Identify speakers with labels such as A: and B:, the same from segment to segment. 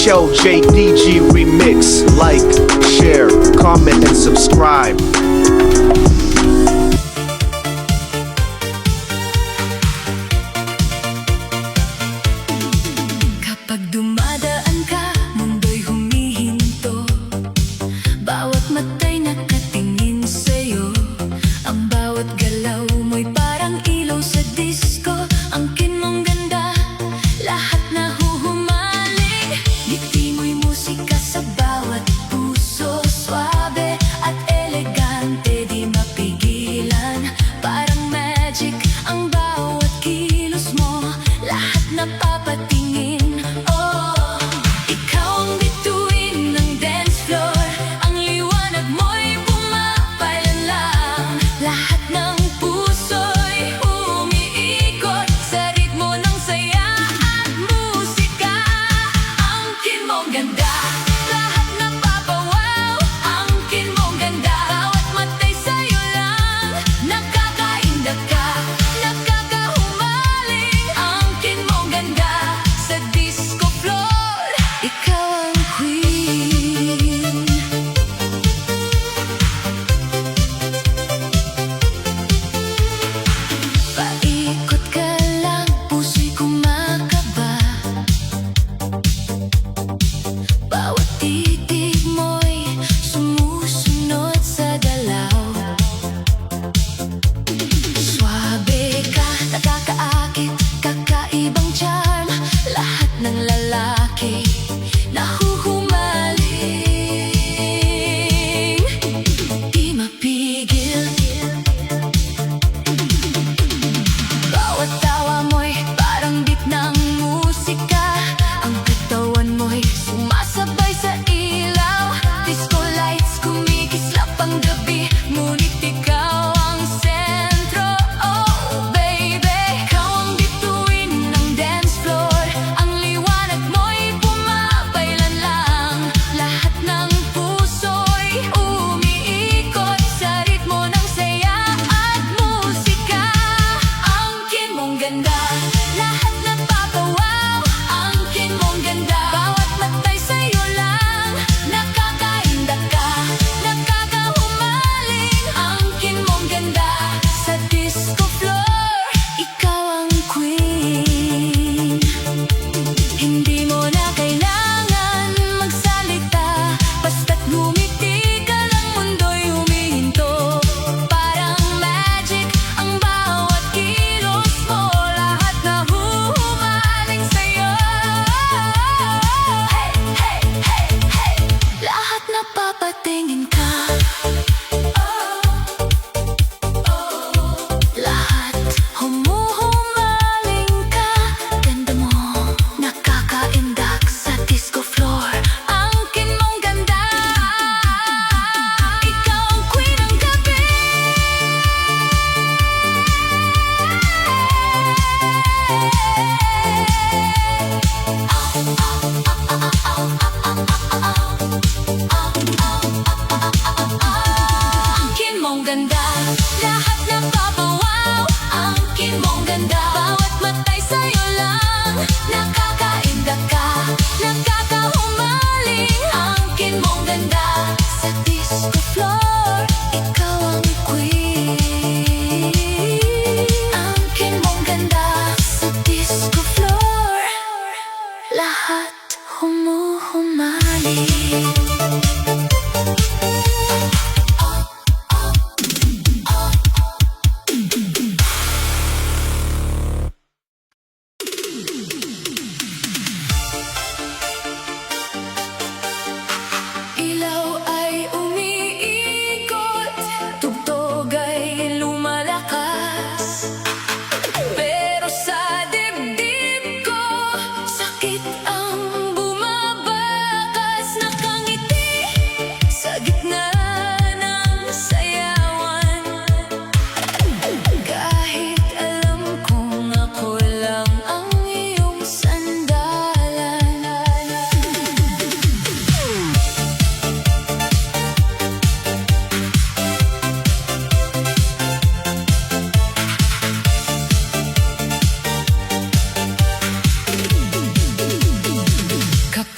A: Cho JDG Remix. Like, share, comment, and subscribe.
B: Kapag dumadaan ka, mundo'y humihinto. Bawat mata'y nakatingin sa'yo. Ang bawat galaw mo'y parang ilaw sa disco. Angkin mong ganda, lahat nahuhumaling. Ngiti mo'y musika sa bawat puso. Suabe at elegante, di mapigilan. Parang magic ang bawat kilos mo. Lahat napapatingin. Oh, ikaw ang bituin ng dance floor. Ang liwanag mo'y pumapailan lang. Lahat ng puso'y umiikot sa ritmo ng saya at musika. Angkin mong ganda, lahat napapawaw. Angkin mong ganda, bawat mata'y sa'yo lang. Nakakaindak ka, nakakahumaling. Angkin mong ganda sa disco floor. Ikaw ang queen. Paikot ka lang, puso'y kumakaba. Bawat titig mo'y sumusunod sa dalaw. Suabe ka, nakakaakit, kakaibang charm. Lahat ng lalaki nahuhumaling. Di mapigil. Bawat tawa mo'y parang beat ng musika. Ang katawan mo'y sumasabay sa ilaw. Disco lights, kumikislap ang gabi. Ngunit ikaw ang sentro. Oh baby, ikaw ang bituin ng dance floor. Ang liwanag mo'y pumapailan lang. Lahat ng puso'y umiikot sa ritmo ng saya at musika. Angkin mong ganda, lahat napapawaw. Angkin mong ganda, bawat mata'y sa'yo lang. Nakakaindak ka, nakakahumaling. Angkin mong ganda sa disco floor. Ikaw ang queen. Hindi mo na kailangan magsalita. Basta't ngumiti ka lang, mundo'y humihinto. Parang magic ang bawat kilos mo. Lahat nahuhumaling sa'yo.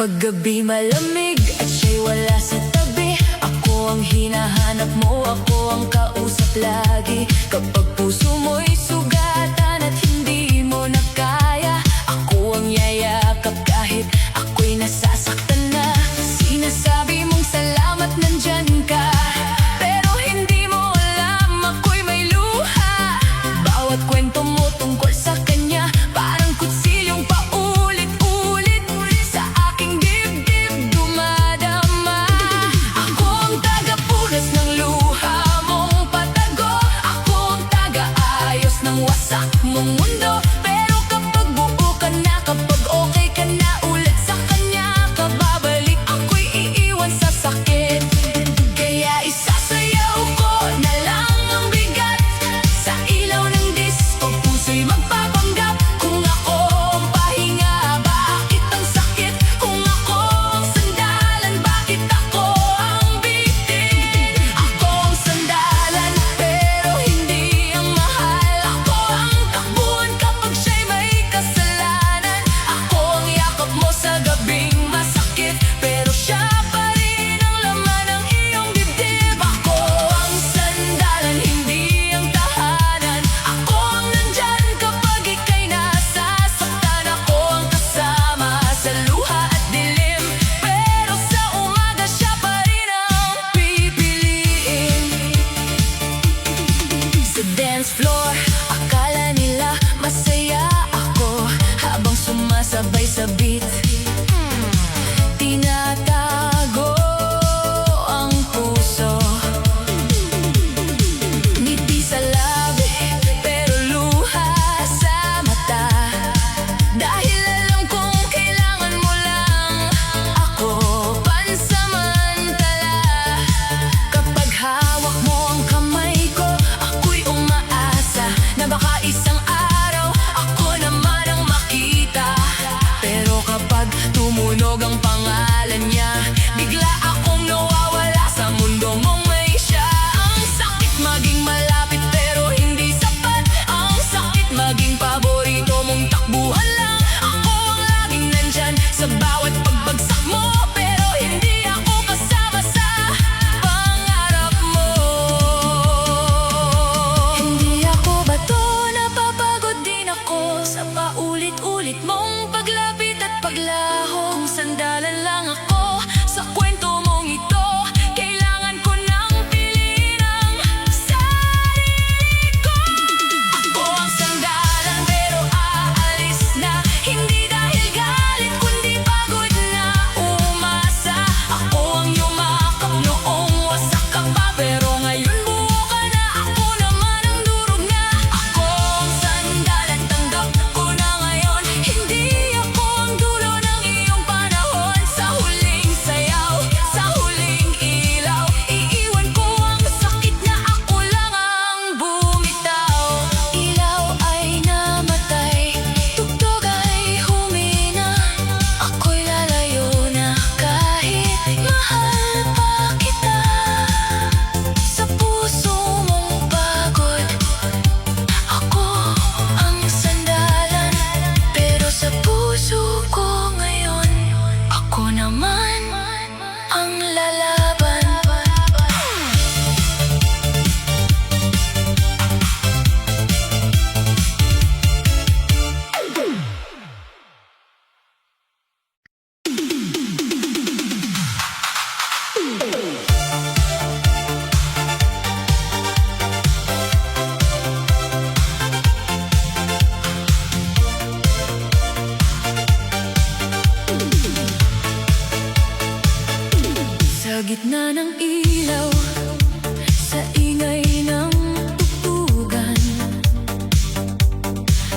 B: Kapag gabi malamig at siya'y wala sa tabi, ako ang hinahanap mo, ako ang kausap lagi. Kapag puso mo'y sugatan at hindi mo na kaya, ako ang yayakap kahit ako'y nasasaktan na. Sinasabi mong salamat nandyan ka, pero hindi mo alam ako'y may luha. Bawat kwento mo tungkol sa kanya parang kutsilyong paulit-ulit sa aking dibdib dumadama. Ako ang tagapunas ng luha mong patago, ako ang taga-ayos ng wasak mong mundo. Pero kapag buo ka na, kapag okay ka na ulit sa kanya ka babalik, ako'y iiwan sa sakit. Kaya isasayaw ko na lang ang bigat sa ilaw ng disco, puso'y magpapanggap. Kung ako ang pahinga, bakit ang sakit? Kung ako ang sandalan, bakit ako ang bitin? Ako ang sandalan, pero hindi ang mahal. Ako ang takbuhan kapag siya'y may kasalanan. Ako ang yakap mo sa gabing masakit, pero siya pa rin ang laman ng iyong dibdib. Ako ang sandalan, hindi ang tahanan. Ako ang nandyan kapag ika'y nasasaktan. Ako ang kasama sa luha at dilim, pero sa umaga siya pa rin ang pipiliin. Sa dance floor, akala nila masaya ako habang sumasabay sa beat. Tinatago ang puso, ngiti sa labi, pero luha sa mata. Dahil alam kong kailangan mo lang ako pansamantala. Kapag hawak mo ang kamay ko, ako'y umaasa na baka isang araw ako naman ang makita. Pero kapag tumunog ang pangalan niya, bigla akong nawawala sa mundo mong may siya. Ang sakit maging malapit pero hindi sapat, ang sakit maging paborito mong takbuhan lang. Ako ang laging nandyan sa bawat pagbagsak mo, pero hindi ako kasama sa pangarap mo. Hindi ako bato, napapagod din ako sa paulit-ulit mong paglapit at paglaho. Kung sandalan lang ako sa kwento mong ito, kailangan ko nang piliin ang sarili ko. Ako ang sandalan pero aalis na, hindi dahil galit kundi pagod na umasa. Ako ang yumakap noong wasak ka pa, pero ngayon buo ka na, ako naman ang durog na. Ako ang sandalan, tanggap ko na ngayon, hindi ako ang dulo ng iyong panahon. Sa huling sayaw, sa huling ilaw, iiwan ko ang sakit na ako lang ang bumitaw. Ilaw ay namatay, tugtog ay humina, ako'y lalayo na kahit mahal pa kita. Sa puso mong pagod, ako ang sandalan, pero sa puso ko ngayon, ako naman ang lalaban. Sa gitna ng ilaw, sa ingay ng tugtugan,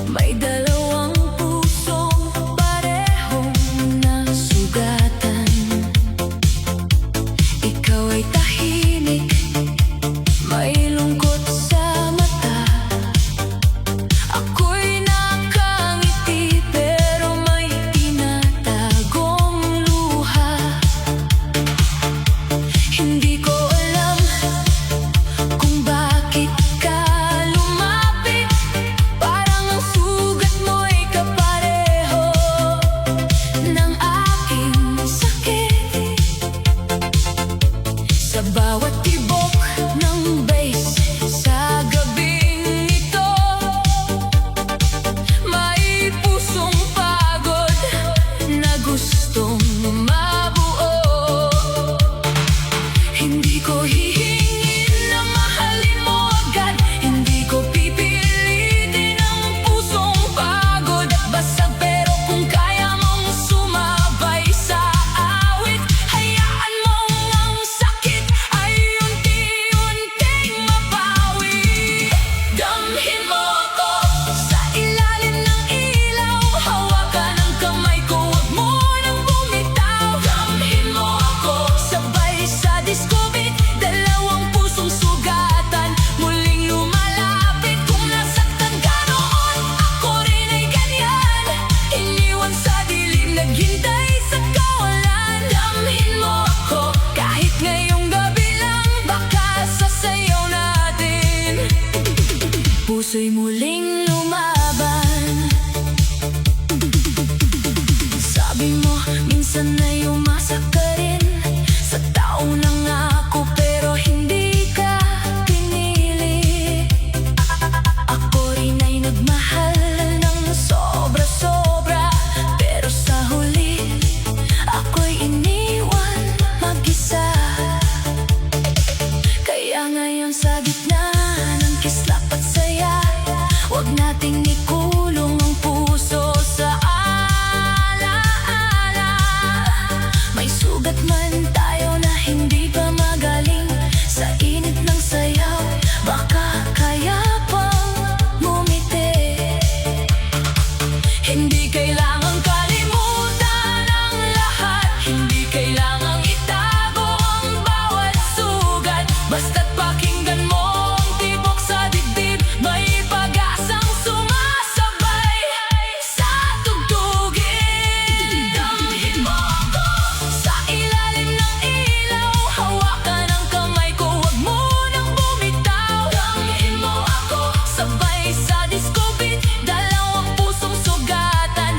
B: may dalawang pusong parehong nasugatan. Ikaw ay tahimik, may lungkot sa mata. Ako'y nakangiti pero may tinatagong luha. Hindi ko alam Hindi kailangang kalimutan ang lahat, hindi kailangang itago ang bawat sugat. Basta't pakinggan mo ang tibok sa dibdib, may pag-asang sumasabay sa tugtugin. Damhin mo ako sa ilalim ng ilaw, hawakan ang kamay ko, huwag mo nang bumitaw. Damhin mo ako sabay sa disco beat, dalawang pusong sugatan,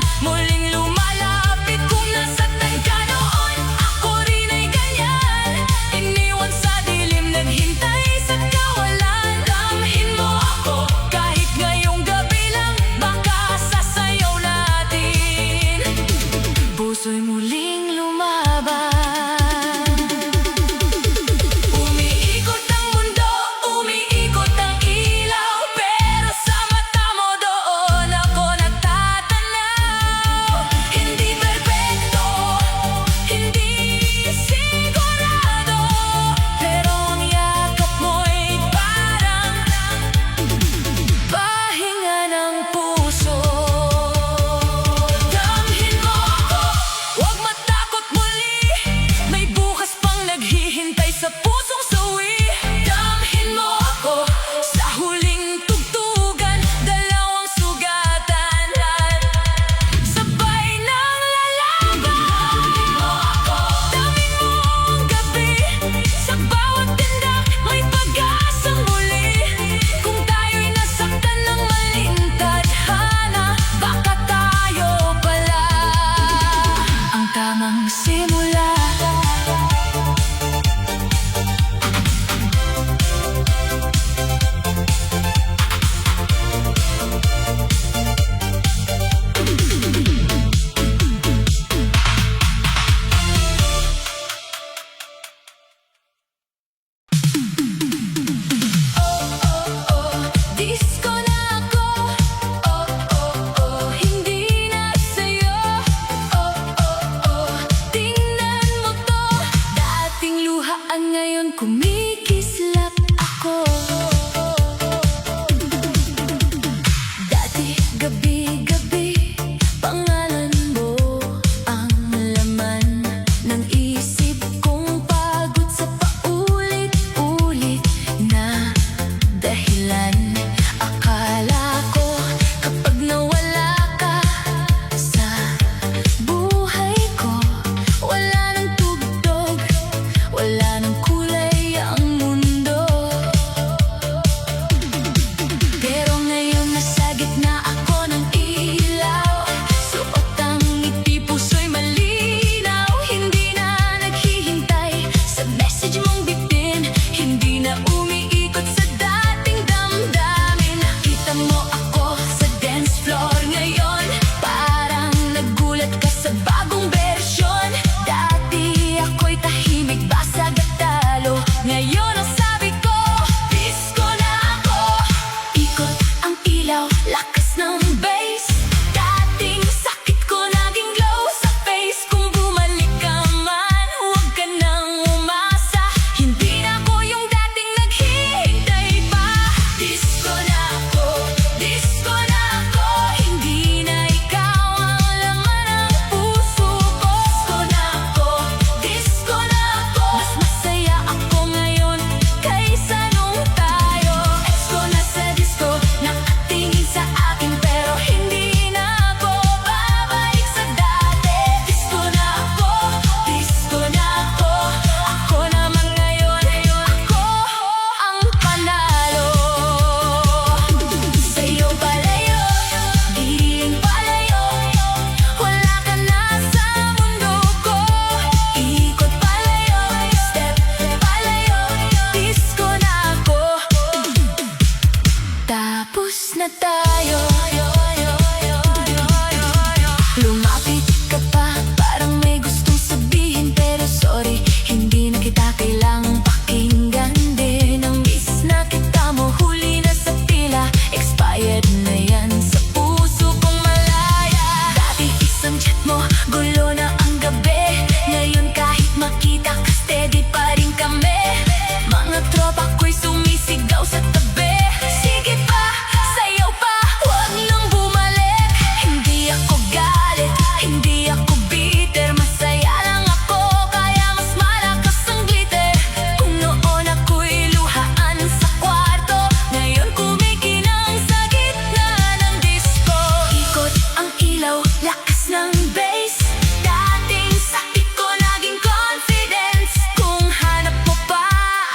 B: galit. Hindi ako bitter, masaya lang ako, kaya mas malakas ang glitter. Kung noon ako'y luhaan sa kwarto, ngayon kumikinang sa gitna ng disco. Ikot ang ilaw, lakas ng bass, dating sakit ko naging confidence. Kung hanap mo pa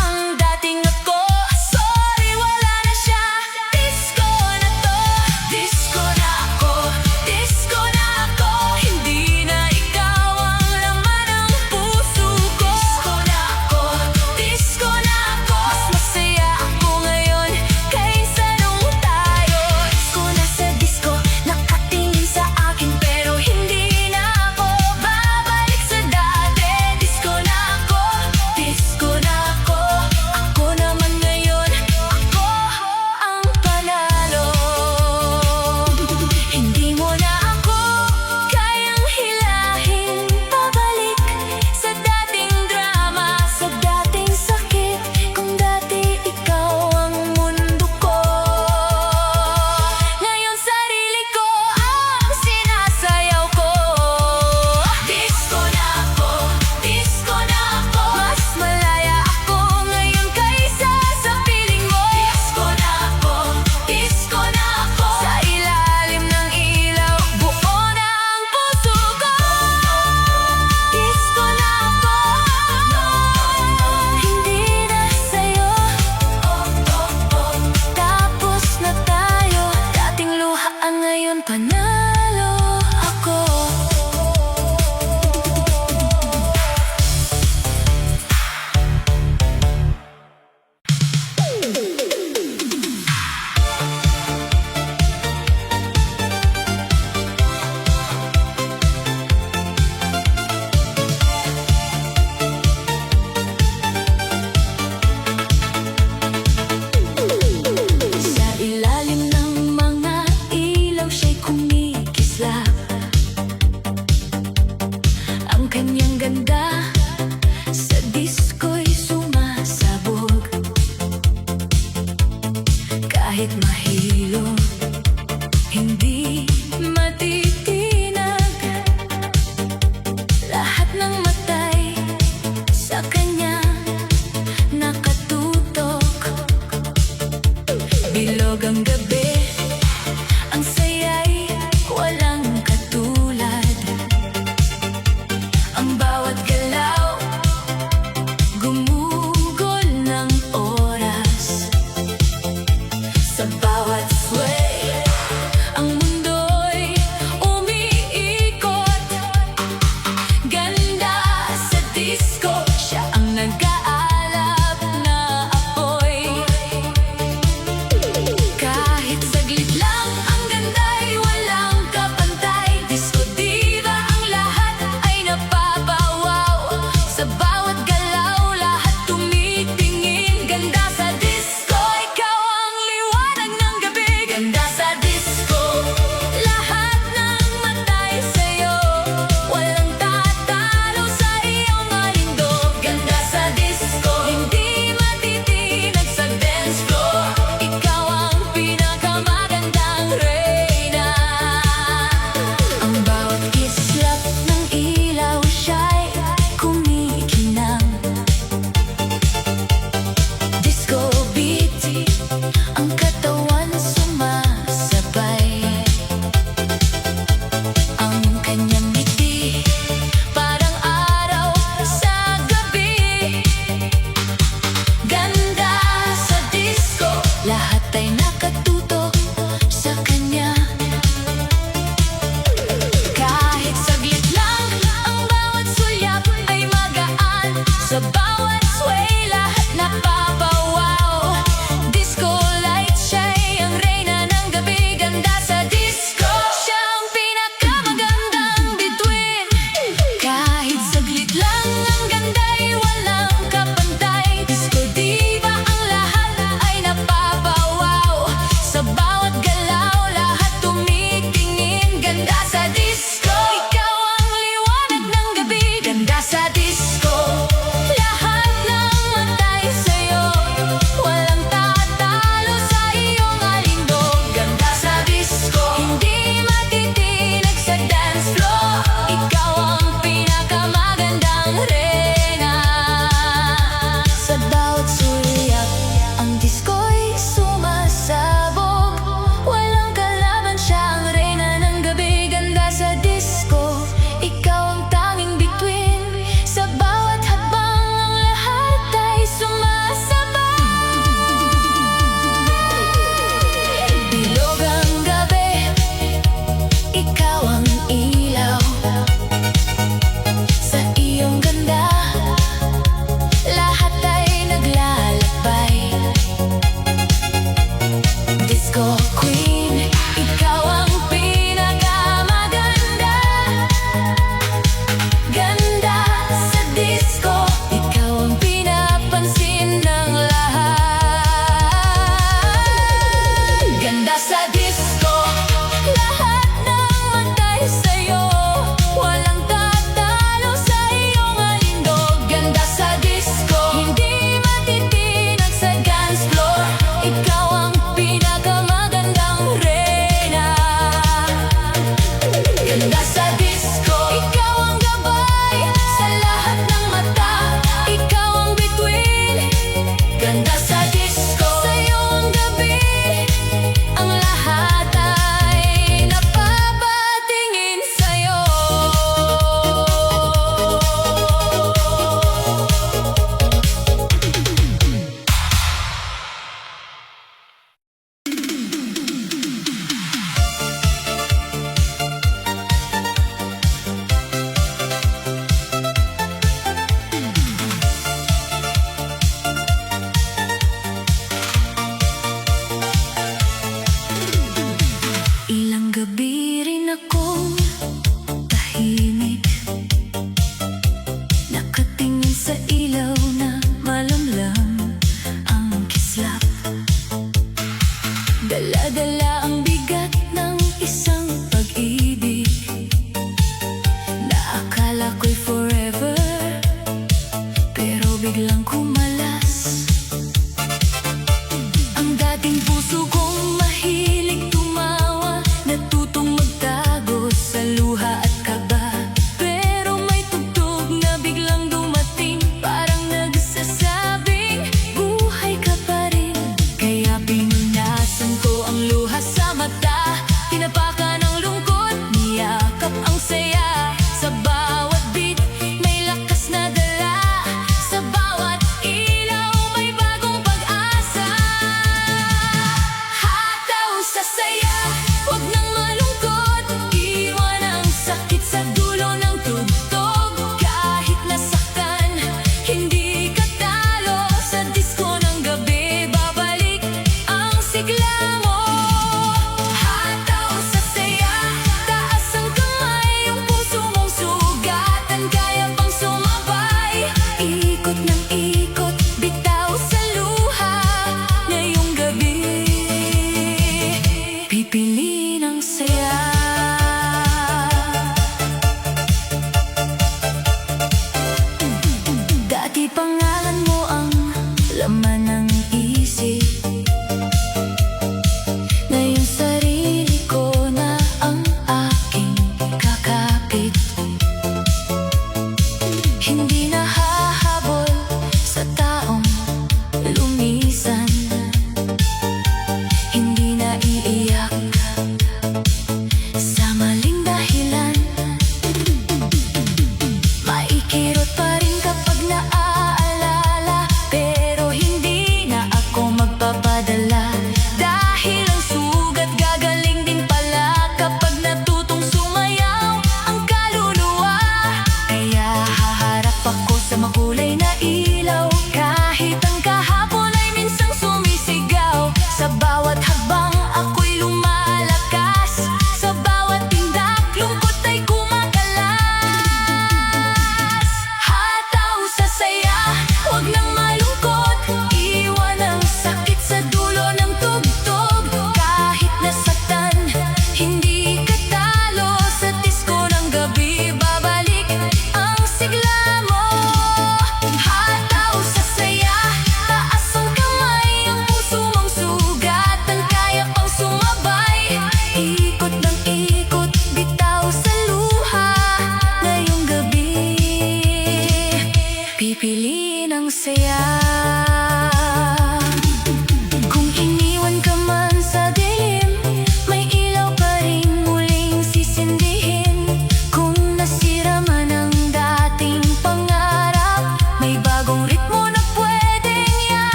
B: ang dating ako, sorry wala na siya. Disco na to, disco na ako, disco na ako. Hindi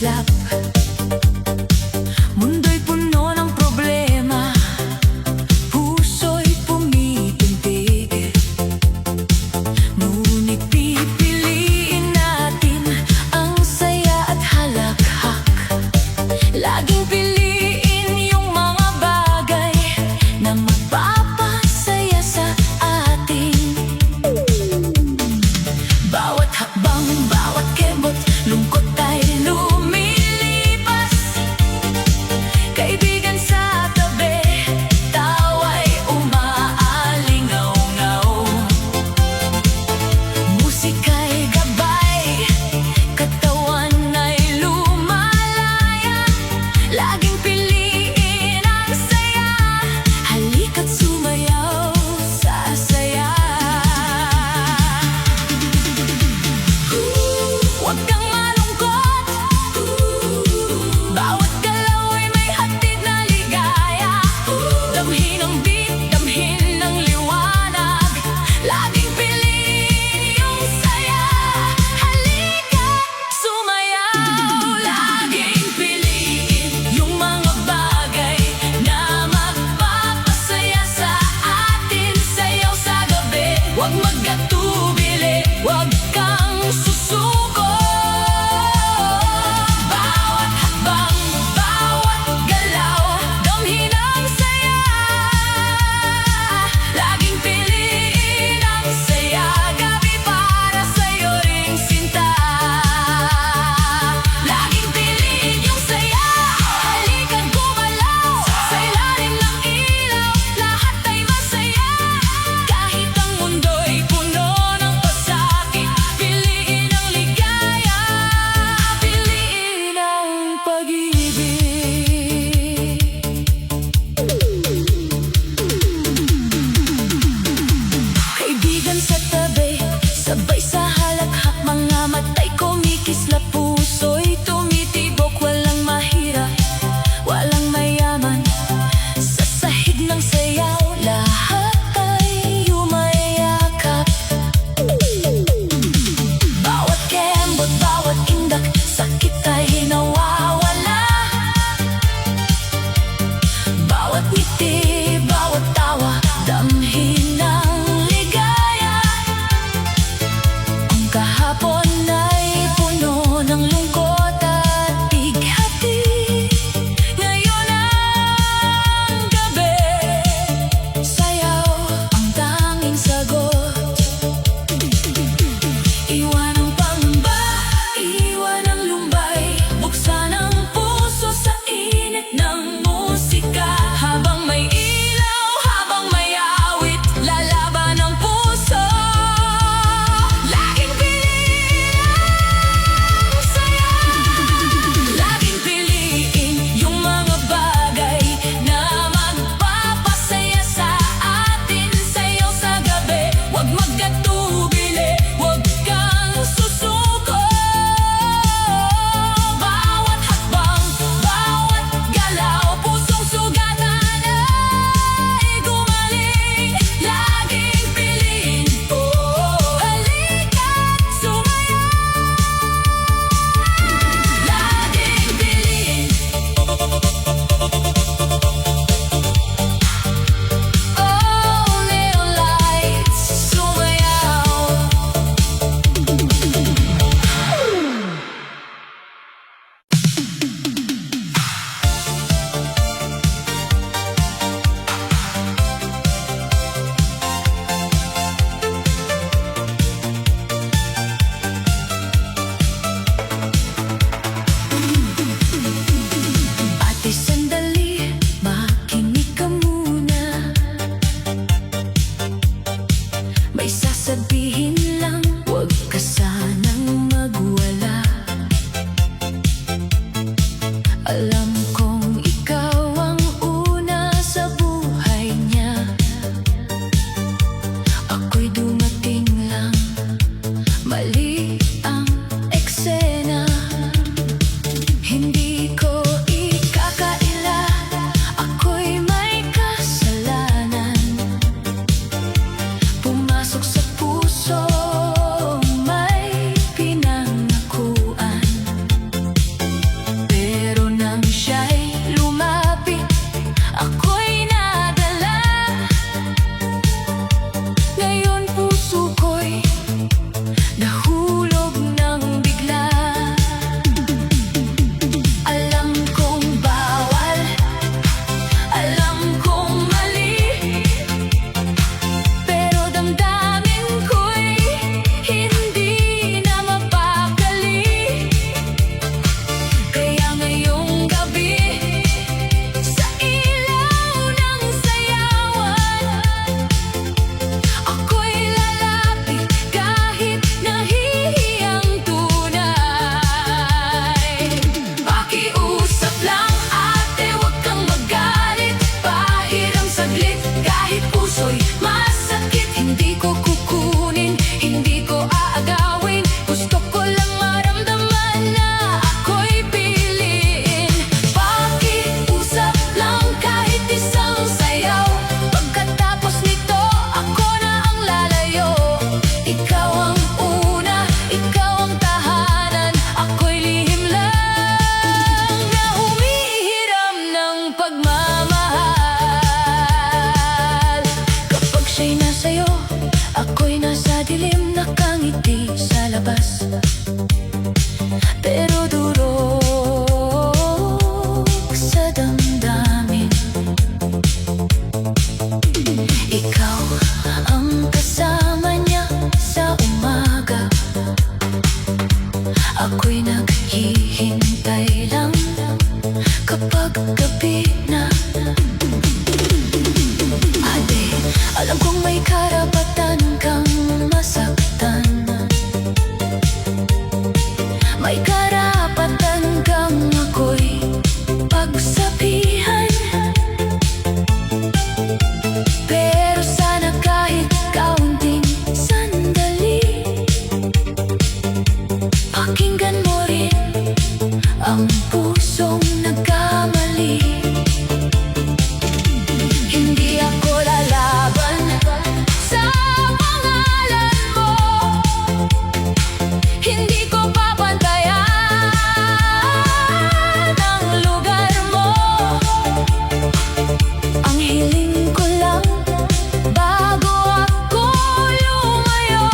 B: islap. Mundo'y puno ng problema, puso'y pumitintig. Ngunit pipiliin natin ang saya at halakhak. Laging piliin yung mga bagay na magpapasaya sa atin. Bawat hakbang, bawat kembot, lungkot ay lumilipas. Kaibigan sa tabi, tawa'y umaalingaw-ngaw. Musika'y gabay, katawan ay lumalaya. Laging piliin ang saya, halika't sumayaw sa saya. Huwag kang malungkot, bawat galaw ay may hatid na ligaya. Damhin ang beat, damhin ang liwanag, laging piliin yung saya. Halika't sumayaw, laging piliin yung mga bagay na magpapasaya sa atin. Sayaw sa gabi, huwag magkatubili, huwag kang susuko. Bawat hakbang, bawat galaw, damhin ang saya. Laging piliin ang saya, gabi para sa'yo ring sinta. Laging piliin yung saya, halika't gumalaw. Sa ilalim ng ilaw, lahat ay masaya. Kahit ang mundo'y puno ng pasakit, piliin ang ligaya, piliin ang pag-ibig. Kaibigan sa tabi, sabay sa halakhak, mga mata'y kumikislap, puso'y tumitibok. Walang mahirap, walang mayaman, sa sahig ng sayaw, lahat ay yumayakap. Bawat kembot, bawat indak, sakit ay nawawala. Bawat ngiti, bawat tawa, damhin ang ligaya. Ang kahapon ay puno ng lungkot at bighati. Ngayon ang gabi, sayaw ang tanging sagot. Iwan ang pangamba, iwan ang lumbay, buksan ang puso sa init ng musika. Habang may ilaw, habang may awit, lalaban ang puso. Laging piliin ang saya, laging piliin yung mga bagay na magpapasaya sa atin. Sayaw sa gabi, huwag magkatubili, huwag kang susuko. Bawat hakbang, bawat galaw, pusong sugatan ay gumaling. Laging piliin, halika't sumayaw. Laging piliin, neon lights, sumayaw. Ate, sandali, makinig ka muna. May sasabihin lang, huwag ka sanang magwala. Alam kong ikaw ang una sa buhay niya. Ako'y dumating lang, mali ang eksena. Hindi ko ikakaila, ako'y may kasalanan. Pumasok sa puso, may pinangako. ang pusong nagkamali. Hindi ako lalaban sa pangalan mo. Hindi ko papantayan ang lugar mo. Ang hiling ko lang bago ako lumayo,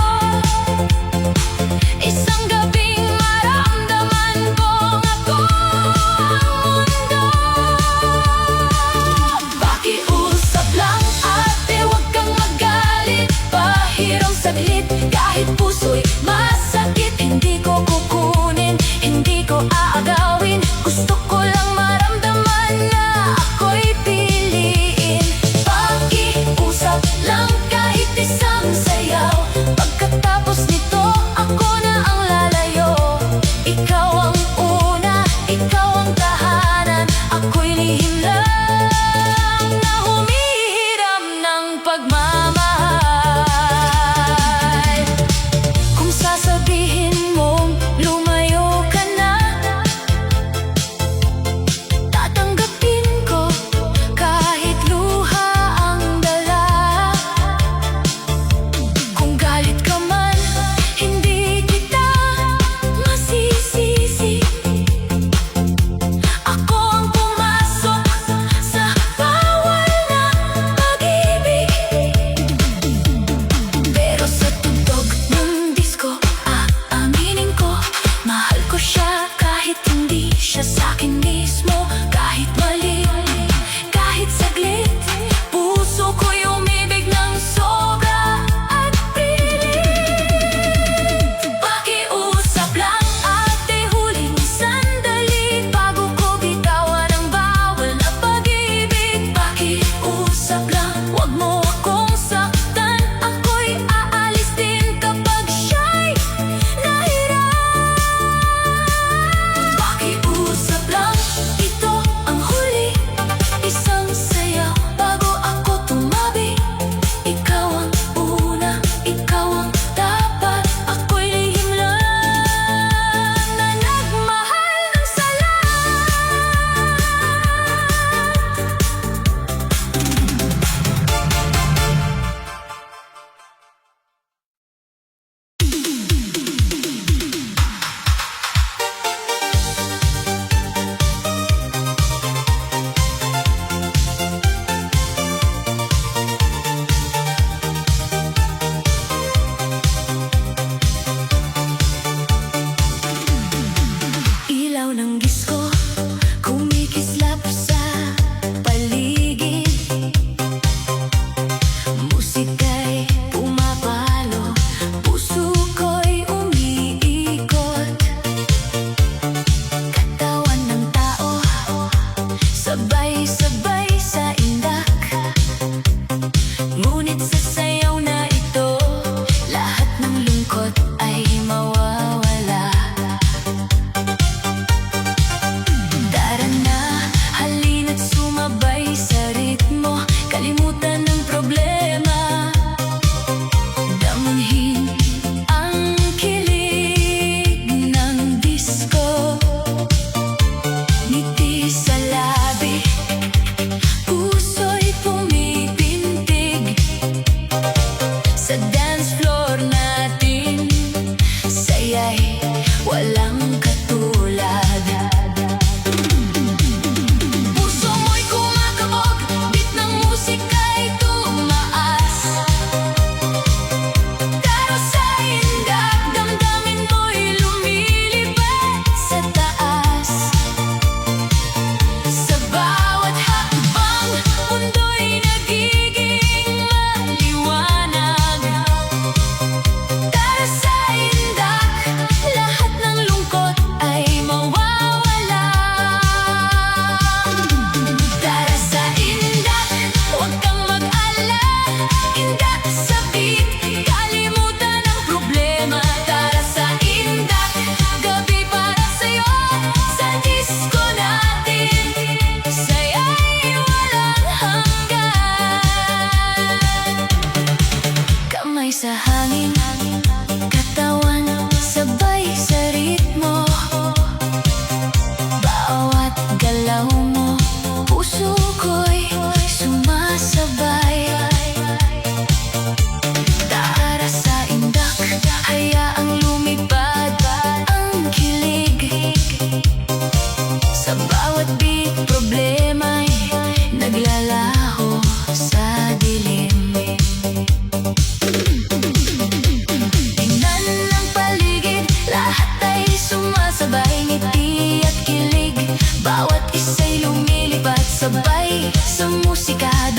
B: isang gabing maramdaman kong ako ang mundo. Pakiusap lang ate, huwag kang magalit. Pahirong saglit, kahit puso'y masakit. Hindi ko kukunin, hindi ko aagawin. Gusto ko lang maramdaman na ako'y piliin. Pakiusap lang kahit isang sayaw. Pagkatapos nito, ako na ang lalayo. Ikaw ang una, ikaw ang tahanan. Ako'y lihim lang na humihiram ng pagmamahal. Kung sasabihin mong lumayo ka na, tatanggapin ko kahit luha ang dala. Kung galit ka man, hindi kita masisisi. Ako ang pumasok sa bawal na pag-ibig. Pero sa tugtog ng disco, aaminin ko, mahal ko siya kahit hindi siya sa'kin mismo. Kahit mali, kahit saglit, puso ko'y umibig ng sobra at pilit. Pakiusap lang ate, huling sandali bago ko bitawan ang bawal na pag-ibig. Pakiusap lang, huwag mo akong saktan. Ako'y aalis din kapag siya'y nahirap. Pakiusap lang, ito ang huli, isang sayaw bago ako tumabi. Ikaw ang una, ikaw ang dapat. Ako'y lihim lang na nagmahal ng salat. Ilaw ng disco, kumikislap sa paligid. Musika'y pumapalo, puso ko'y umiikot. Katawan ng tao, sabay-sabay sa indak. Ngunit sa sayaw na ito, lahat ng lungkot ay mawawala.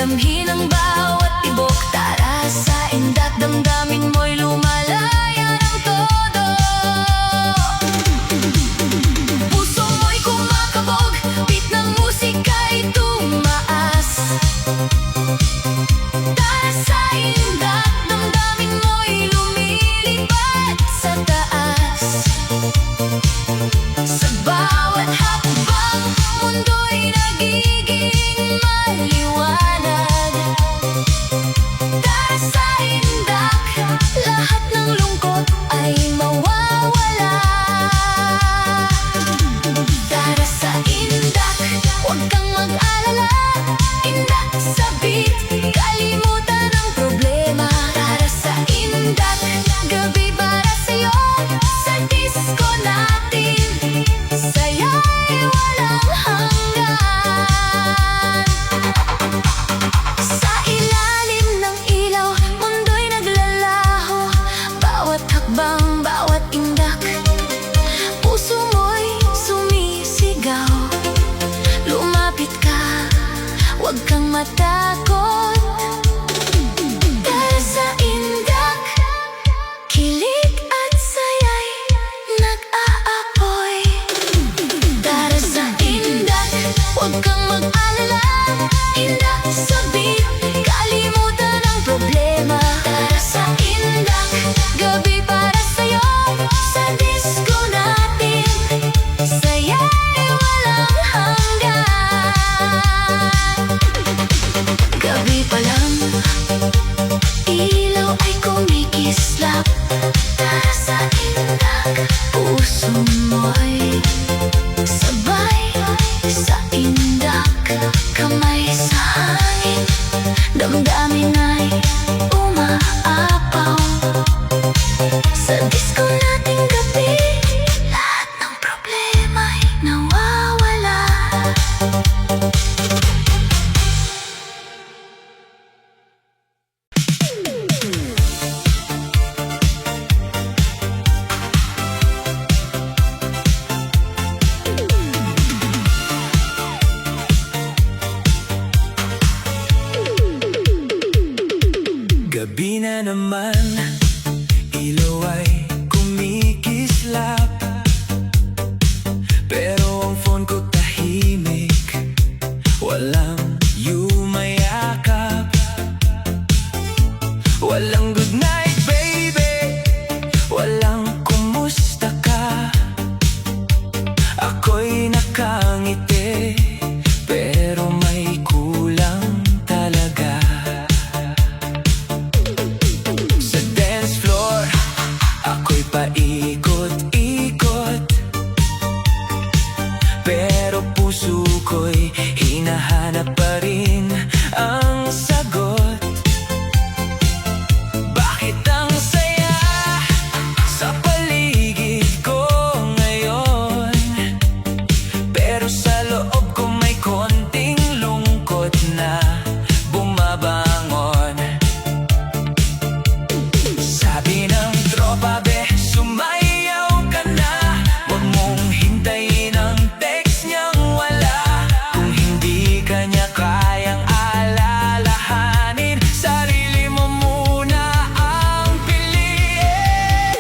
B: damhin ang bawat tibok. Tara sa indat, damdamin mo'y lumalaya ng todo. Puso mo'y kumakabog, beat ng musika'y tumaas. Tara sa indat, damdamin mo'y lumilipad sa taas. Sa bawat hakbang, mundo'y nagiging maliwanag. Tara sa indak, lahat ng lungkot ay mawawala. Tara sa indak, huwag kang mag-alala. Indak sa beat, kalimutan ang problema. Tara sa indak, gabi para sa'yo. Sa disco natin, saya'y walang hanggan. Sa ilalim ng ilaw, mundo'y naglalaho. Bawat hakbang, bawat indak, puso mo'y sumisigaw. Lumapit ka, huwag kang matakot. Dahil sa indak, kilig at saya'y nag-aapoy. Tara sa indak, huwag kang mag-alala. Indak sa beat, kalimutan ang problema. Tara sa indak, gabi para sa'yo. Sa disco natin, saya'y walang hanggan. Gabi pa lang, ilaw ay kumikislap. Tara sa indak, puso mo'y sabay. Sa indak, kamay sa hangin, damdamin ay umaapaw. Sa disco nating gabi, lahat ng problema'y nawawala.
C: Gabi na naman, ilaw ay kumikislap. Pero ang phone ko tahimik, walang yumayakap. Walang good night baby, walang kumusta ka. Ako'y nakangiti, pero may kulang talaga. Sa dance floor, ako'y paikot-ikot, pero puso ko'y hinahanap pa rin ang sagot. Bakit ang saya sa paligid ko ngayon, pero sa loob ko may konting lungkot na bumabangon. Sabi ng tropa, be, sumayaw ka na. Huwag mong hintayin ang text niyang wala. Kung hindi ka niya kayang alalahanin, sarili mo muna ang piliin.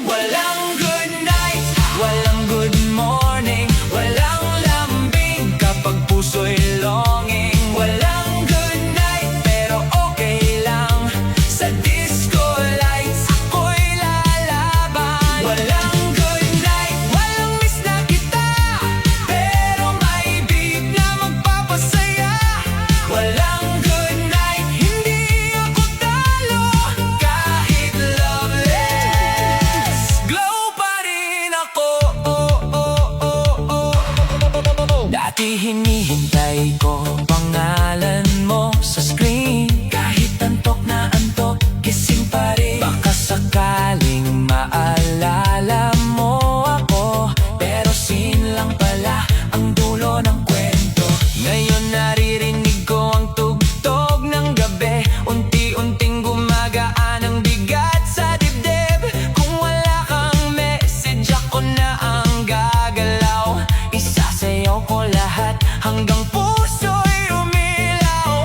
C: Walang good night, walang good morning, walang lambing kapag puso'y longing. Walang good night, pero okay lang. Sa disco lights, ako'y lalaban. Walang good night, walang miss na kita, pero may beat na magpapasaya. Walang good night, hindi ako talo. Kahit loveless, glow pa rin ako. Dati hinihintay ko pangalan mo sa screen. Kahit antok na antok, gising pa rin. Baka sakaling maalala mo ako, pero sin lang pala ang dulo ng kwento. Ngayon naririnig ko ang tugtog ng gabi. Unti-unting gumagaan ang bigat sa dibdib. Kung wala kang message, ako na ang gagalaw. Isasayaw ko lahat hanggang puso'y umilaw.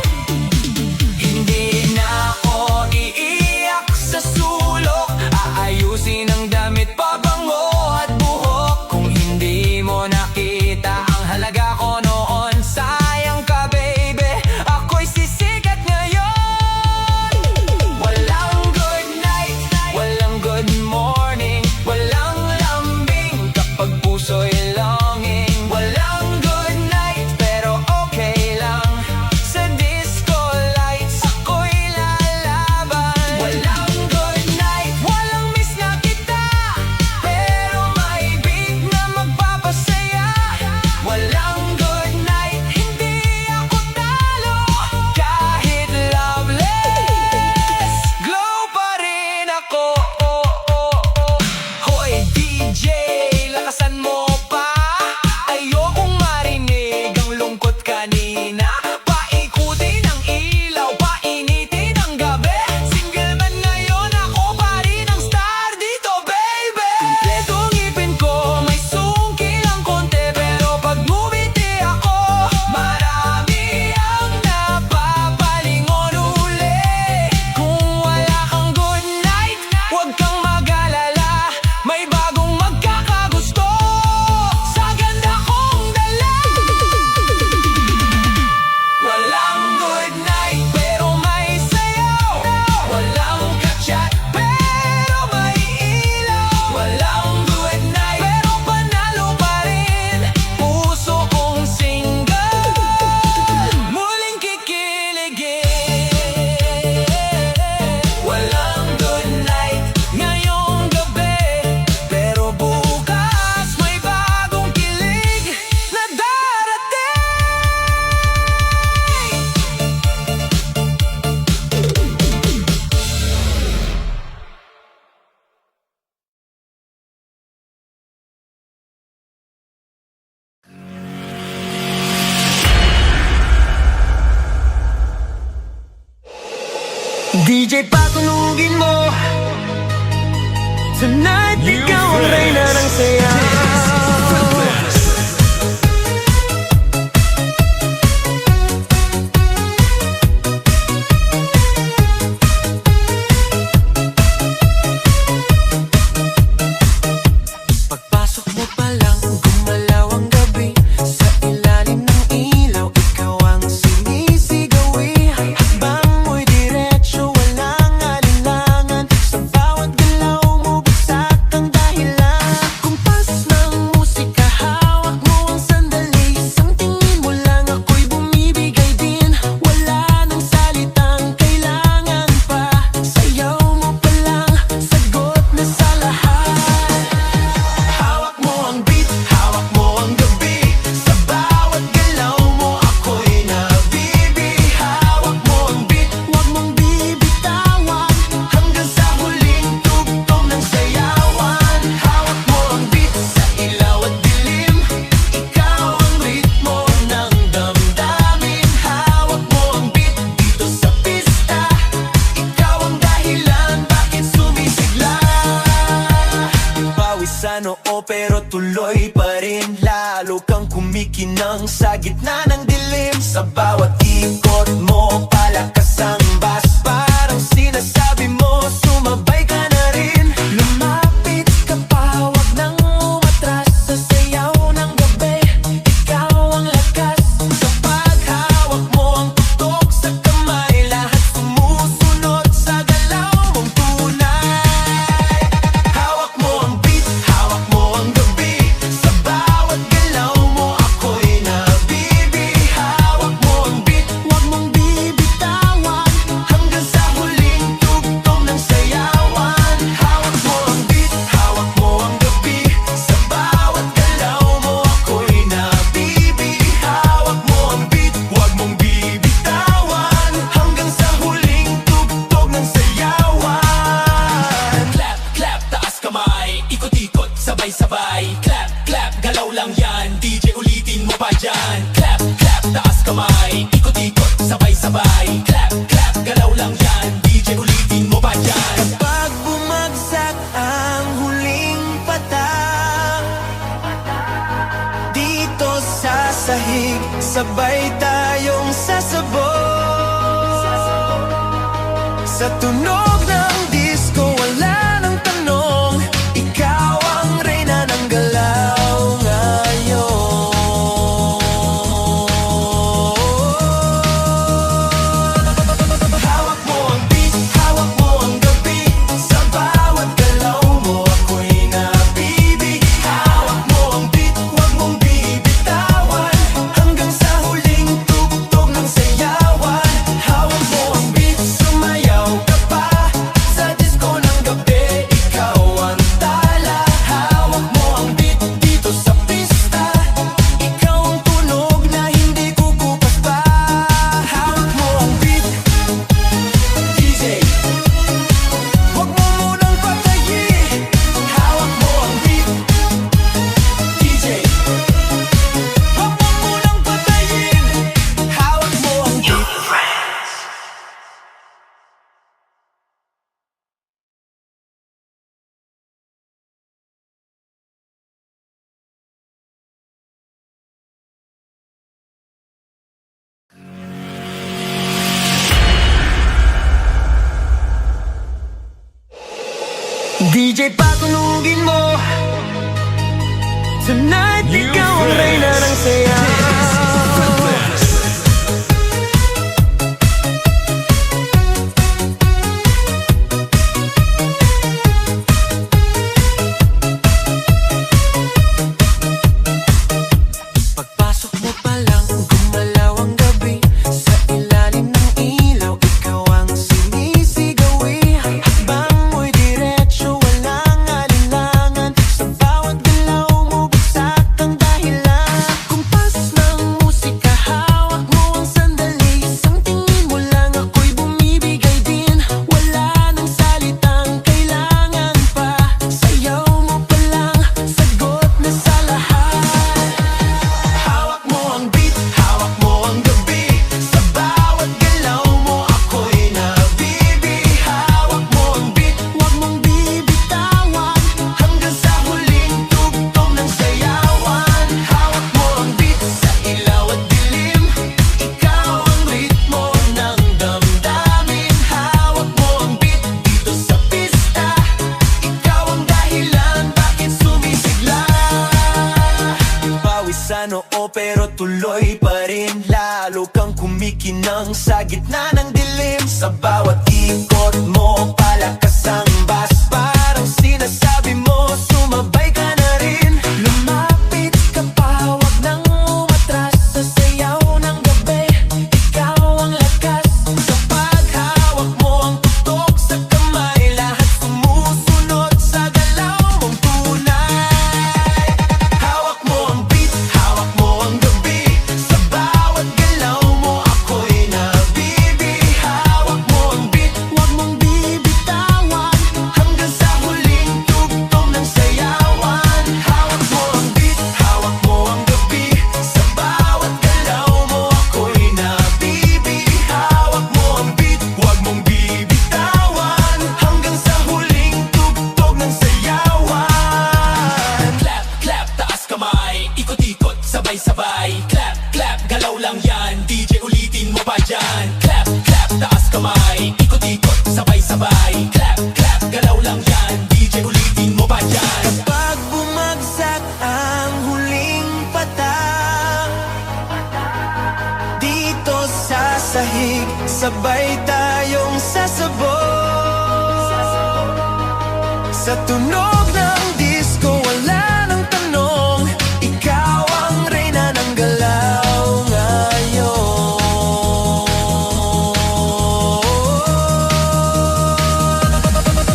C: DJ patunugin mo. Tonight, ikaw ang reyna ng sayaw. Pagpasok mo pa lang, gumalaw ang gabi. Sa ilalim ng ilaw, ikaw ang sinisigawi. Hakbang mo'y diretso, walang alinlangan. Sa bawat galaw mo, bagsak ang dahilan. Kumpas ng musika, hawak mo ang sandali. Isang tingin mo lang, ako'y bumibigay din. Wala nang salitang kailangan pa. Sayaw mo pa lang, sagot na sa lahat. Hawak mo ang beat, hawak mo ang gabi. Sa bawat galaw mo, ako'y nabibi. Hawak mo ang beat, huwag mong bibitawan. Hanggang sa huling tugtog ng sayawan. Hawak mo ang beat, sa ilaw at dilim. Ikaw ang ritmo ng damdamin. Hawak mo ang beat, dito sa pista. Ikaw ang dahilan, bakit sumisigla. Pawis sa noo pero tuloy pa rin. Lalo kang kumikinang sa gitna ng dilim. Sa bawat ikot mo, palakas ang bass. Parang sinasabi mo, sumabay ka na rin. Lumapit ka pa, wag nang umatras. Sa sayaw ng gabi, ikaw ang lakas. Sa paghawak mo ang tutok sa kamay, lahat sumusunod sa galaw mong tunay. Hawak mo ang beat, hawak mo ang gabi. Sa bawat galaw mo, ako'y nabibi. Hawak mo ang beat, huwag mong bibitawan. Hanggang sa huling tugtog ng sayawan. Hawak mo ang beat, hawak mo ang gabi. Sa bawat galaw mo, ako'y nabibi. Hawak mo ang beat, huwag mong bibitawan. Hanggang sa huling tugtog ng sayawan. Clap, clap, taas kamay. Ikot-ikot, sabay-sabay. Clap, clap, galaw lang yan. DJ ulitin mo pa dyan. Clap, clap, taas kamay. Ikot-ikot, sabay-sabay. Clap, clap, galaw lang yan. DJ ulitin mo pa dyan. Kapag bumagsak ang huling patak, dito sa sahig, sabay tayong sasabog. Sa tunog ng disco, wala nang tanong. Ikaw ang reyna ng galaw ngayon. Hawak mo ang beat, hawak mo ang gabi. Sa bawat galaw mo, ako'y nabibi. Hawak mo ang beat, huwag mong bibitawan. Hanggang sa huling tugtog ng sayawan. Hawak mo ang beat, sumayaw ka pa. Sa disco ng gabi, ikaw ang tala. Hawak mo ang beat, dito sa pista. Ikaw ang tunog na hindi kukupas pa. Hawak mo ang beat, DJ, huwag mo munang patayin. Hawak mo ang beat, DJ, huwag mo munang patayin. Hawak mo ang beat. DJ patunugin mo. Tonight, ikaw ang reyna ng sayaw. Pagpasok mo pa lang, gumalaw ang gabi. Sa ilalim ng ilaw, ikaw ang sinisigawi. Hakbang mo'y diretso, walang alinlangan. Sa bawat galaw mo, bagsak ang dahilan. o pero tuloy pa rin. Lalo kang kumikinang sa gitna ng dilim. Sa bawat ikot mo, palakas ang bas. Parang sinasabi mo, sumabay ka na rin. Lumapit ka pa, wag nang umatras. Sa sayaw ng gabi, ikaw ang lakas. Sa paghawak mo ang tutok sa kamay, lahat sumusunod sa galaw mong tunay. Hawak mo ang beat, hawak mo ang gabi. Sa bawat galaw mo ako'y nabibi. Hawak mo ang beat, wag mong bibitawan, hanggang sa huling tugtog ng sayawan. Hawak mo ang beat, hawak mo ang gabi. Sa bawat galaw mo ako'y nabibi. Hawak mo ang beat, wag mong bibitawan, hanggang sa huling tugtog ng sayawan. Clap, clap, taas kamay, ikot-ikot, sabay-sabay. Clap, clap, galaw lang yan, DJ ulitin mo pa dyan. Clap, clap, taas kamay, ikot-ikot, sabay-sabay. Clap, clap, galaw lang yan, DJ ulitin mo pa dyan. Kapag bumagsak ang huling patak dito sa sahig, sabay tayong sasabog. Sa tunog ng disco, wala nang tanong, ikaw ang reyna ng galaw ngayon.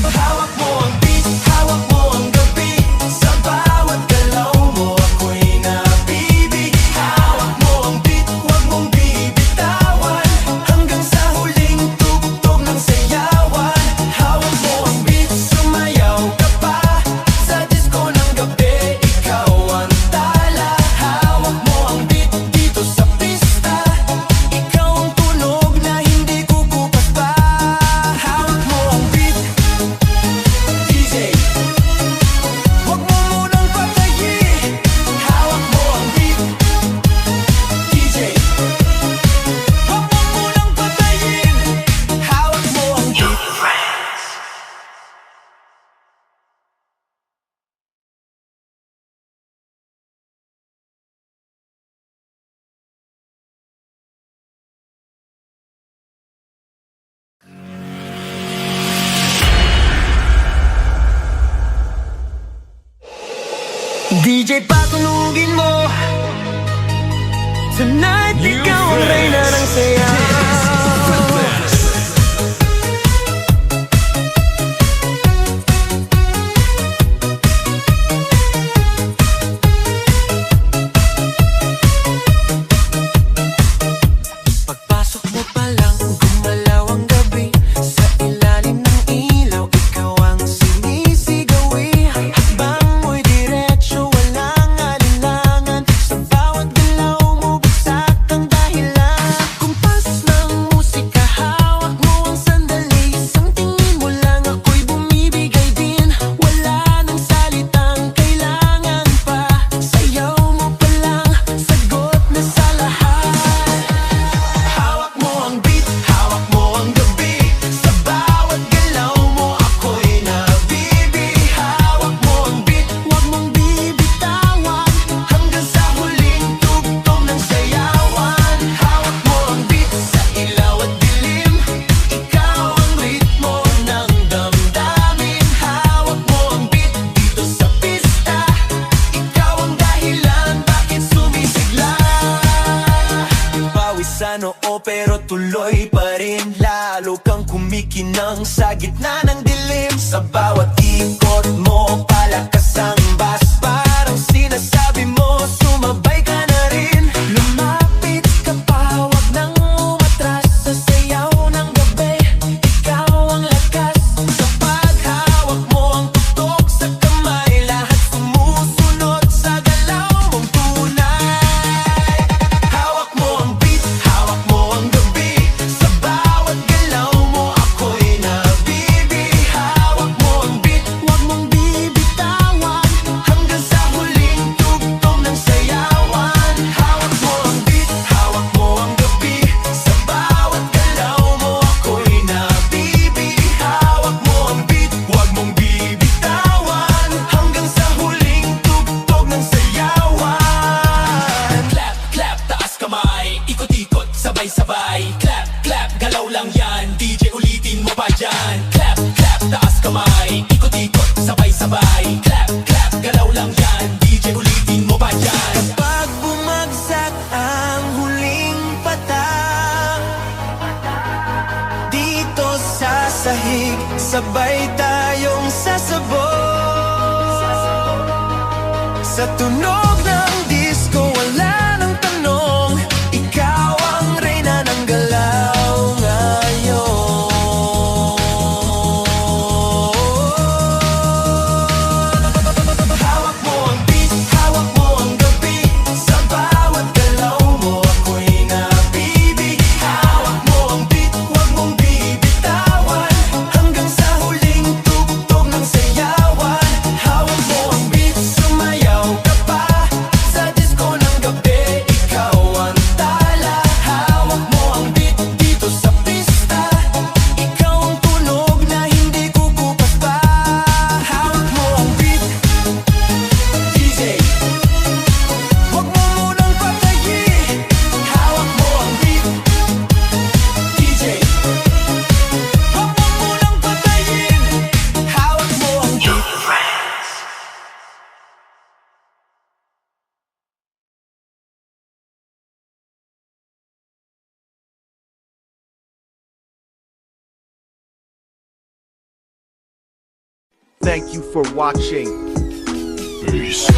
C: Hawak mo ang beat, hawak mo ang gabi. Sa bawat galaw mo ako'y nabibi. Hawak mo ang beat, wag mong bibitawan, hanggang sa huling tugtog ng sayawan. Hawak mo ang beat, sumayaw ka pa. Sa disco ng gabi, ikaw ang tala. Hawak mo ang beat dito sa pista, ikaw ang tunog na hindi kukupas pa. Hawak mo ang beat, DJ, wag mo munang patayin. Hawak mo ang beat, DJ, wag mo munang patayin. Hawak mo ang beat. DJ, patunugin mo. Tonight, ikaw ang reyna ng sayaw. Pagpasok mo pa lang, gumalaw ang gabi. Sa ilalim ng ilaw, ikaw ang sinisigawi. Hakbang mo'y diretsyo, walang alinlangan. Sa bawat galaw mo, bagsak ang dahilan. Kumpas ng musika, hawak mo ang sandali. Isang tingin mo lang, ako'y bumibigay din. Wala nang salitang kailangan pa. Sayaw mo pa lang, sagot na sa lahat. Hawak mo ang beat, hawak mo ang gabi. Sa bawat galaw mo ako'y nabibi. Hawak mo ang beat, wag mong bibitawan, hanggang sa huling tugtog ng sayawan. Hawak mo ang beat sa ilaw at dilim, ikaw ang ritmo ng damdamin. Hawak mo ang beat dito sa pista, ikaw ang dahilan bakit sumisigla. Pawisan oo pero tuloy pa rin. Lalo kang kumikinang sa gitna ng dilim. Sa bawat ikot mo, palakas ang bas. Parang sinasabi mo, sumabay ka na rin. Lumapit ka pa, wag nang umatras. Sa sayaw ng gabi, ikaw ang lakas. Sa paghawak mo ang tutok sa kamay, lahat sumusunod sa galaw mong tunay. Hawak mo ang beat, hawak mo ang gabi. Sa bawat galaw mo ako'y nabibi. Hawak mo ang beat, wag mong bibitawan, hanggang sa huling tugtog ng sayawan. sabay tayong sasabog. Sa tunog ng disco, wala nang tanong, ikaw ang reyna ng galaw ngayon. Hawak mo ang beat, hawak mo ang gabi, sa bawat galaw mo ako'y nabibig. Hawak mo ang beat, huwag mong bibitawan, hanggang sa huling tugtog ng sayawan. Hawak mo ang beat, sumayaw ka pa, sa disco ng gabi, ikaw ang tala. Hawak mo ang beat dito sa pista, ikaw ang tunog na hindi kukupas pa. Hawak mo ang beat, DJ, huwag mo munang patayin. Hawak mo ang beat, DJ, huwag mo munang patayin. Hawak mo ang beat.
A: Thank you for watching.
D: Peace.